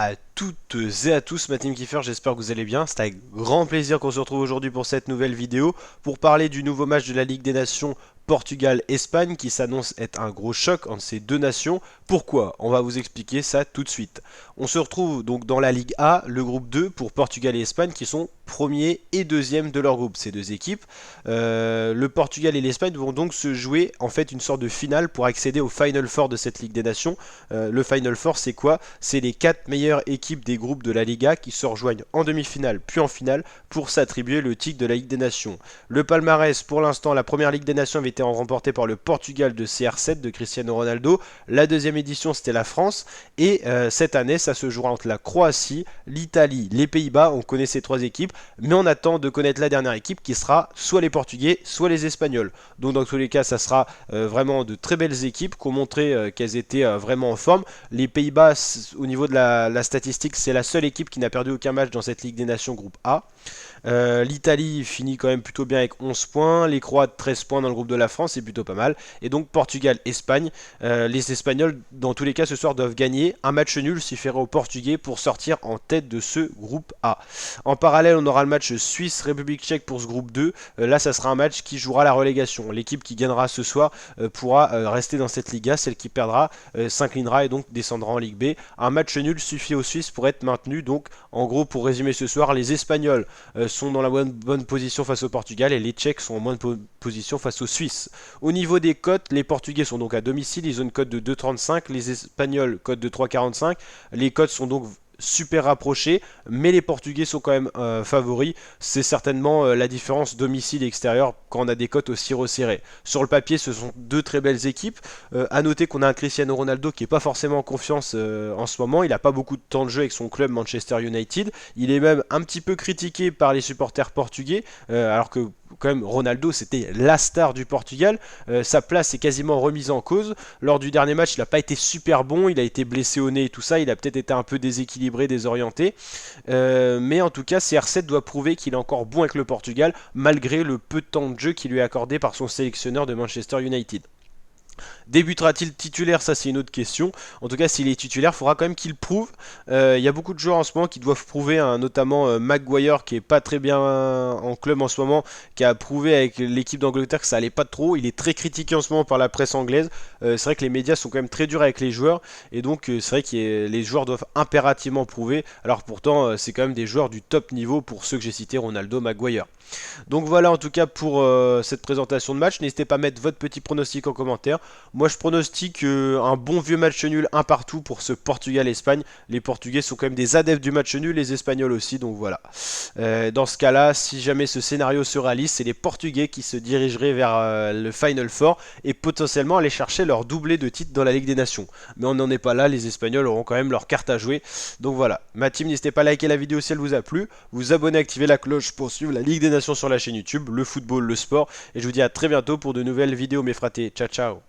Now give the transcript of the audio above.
à toutes et à tous, ma team Kiefer, j'espère que vous allez bien. C'est avec grand plaisir qu'on se retrouve aujourd'hui pour cette nouvelle vidéo pour parler du nouveau match de la Ligue des Nations Portugal-Espagne qui s'annonce être un gros choc entre ces deux nations. Pourquoi? On va vous expliquer ça tout de suite. On se retrouve donc dans la Ligue A, le groupe 2 pour Portugal et Espagne qui sont premier et deuxième de leur groupe, ces deux équipes. Le Portugal et l'Espagne vont donc se jouer en fait une sorte de finale pour accéder au Final Four de cette Ligue des Nations. Le Final Four, c'est quoi? C'est les 4 meilleures équipes des groupes de la Liga qui se rejoignent en demi-finale puis en finale pour s'attribuer le titre de la Ligue des Nations. Le palmarès, pour l'instant, la première Ligue des Nations avait été remportée par le Portugal de CR7 de Cristiano Ronaldo. La deuxième édition, c'était la France. Et cette année, ça se jouera entre la Croatie, l'Italie, les Pays-Bas. On connaît ces trois équipes, mais on attend de connaître la dernière équipe qui sera soit les Portugais, soit les Espagnols. Donc dans tous les cas, ça sera vraiment de très belles équipes qui ont montré qu'elles étaient vraiment en forme. Les Pays-Bas, au niveau de la statistique, c'est la seule équipe qui n'a perdu aucun match dans cette Ligue des Nations groupe A. L'Italie finit quand même plutôt bien avec 11 points, les Croates 13 points dans le groupe de la France, c'est plutôt pas mal. Et donc Portugal, Espagne, les Espagnols dans tous les cas ce soir doivent gagner. Un match nul suffirait aux Portugais pour sortir en tête de ce groupe A. En parallèle, on aura le match Suisse-République tchèque pour ce groupe 2. Là, ça sera un match qui jouera la relégation. L'équipe qui gagnera ce soir pourra rester dans cette Liga. Celle qui perdra s'inclinera et donc descendra en Ligue B. Un match nul suffit aux Suisses pour être maintenu. Donc, en gros, pour résumer ce soir, les Espagnols sont dans la bonne position face au Portugal et les Tchèques sont en bonne position face aux Suisses. Au niveau des cotes, les Portugais sont donc à domicile, ils ont une cote de 2,35, les Espagnols cote de 3,45. Les cotes sont donc super rapprochés, mais les Portugais sont quand même favoris. C'est certainement la différence domicile-extérieur quand on a des cotes aussi resserrées. Sur le papier, ce sont deux très belles équipes. À noter qu'on a un Cristiano Ronaldo qui n'est pas forcément en confiance en ce moment. Il n'a pas beaucoup de temps de jeu avec son club Manchester United. Il est même un petit peu critiqué par les supporters portugais, alors que quand même Ronaldo c'était la star du Portugal. Sa place est quasiment remise en cause. Lors du dernier match, il n'a pas été super bon, il a été blessé au nez et tout ça, il a peut-être été un peu déséquilibré, désorienté. Mais en tout cas, CR7 doit prouver qu'il est encore bon avec le Portugal, malgré le peu de temps de jeu qui lui est accordé par son sélectionneur de Manchester United. Débutera-t-il titulaire? Ça, c'est une autre question. En tout cas, s'il est titulaire, il faudra quand même qu'il prouve. Il y a beaucoup de joueurs en ce moment qui doivent prouver, hein, notamment Maguire qui est pas très bien en club en ce moment, qui a prouvé avec l'équipe d'Angleterre que ça allait pas trop. Il est très critiqué en ce moment par la presse anglaise. C'est vrai que les médias sont quand même très durs avec les joueurs et donc c'est vrai que les joueurs doivent impérativement prouver. Alors pourtant, c'est quand même des joueurs du top niveau pour ceux que j'ai cités, Ronaldo, Maguire. Donc voilà en tout cas pour cette présentation de match. N'hésitez pas à mettre votre petit pronostic en commentaire. Moi je pronostique un bon vieux match nul, un partout pour ce Portugal-Espagne. Les Portugais sont quand même des adeptes du match nul, les Espagnols aussi, donc voilà. Dans ce cas-là, si jamais ce scénario se réalise, c'est les Portugais qui se dirigeraient vers le Final Four et potentiellement aller chercher leur doublé de titre dans la Ligue des Nations. Mais on n'en est pas là, les Espagnols auront quand même leur carte à jouer. Donc voilà, ma team, n'hésitez pas à liker la vidéo si elle vous a plu, vous abonner, activer la cloche pour suivre la Ligue des Nations sur la chaîne YouTube, le football, le sport, et je vous dis à très bientôt pour de nouvelles vidéos mes fratés. Ciao ciao.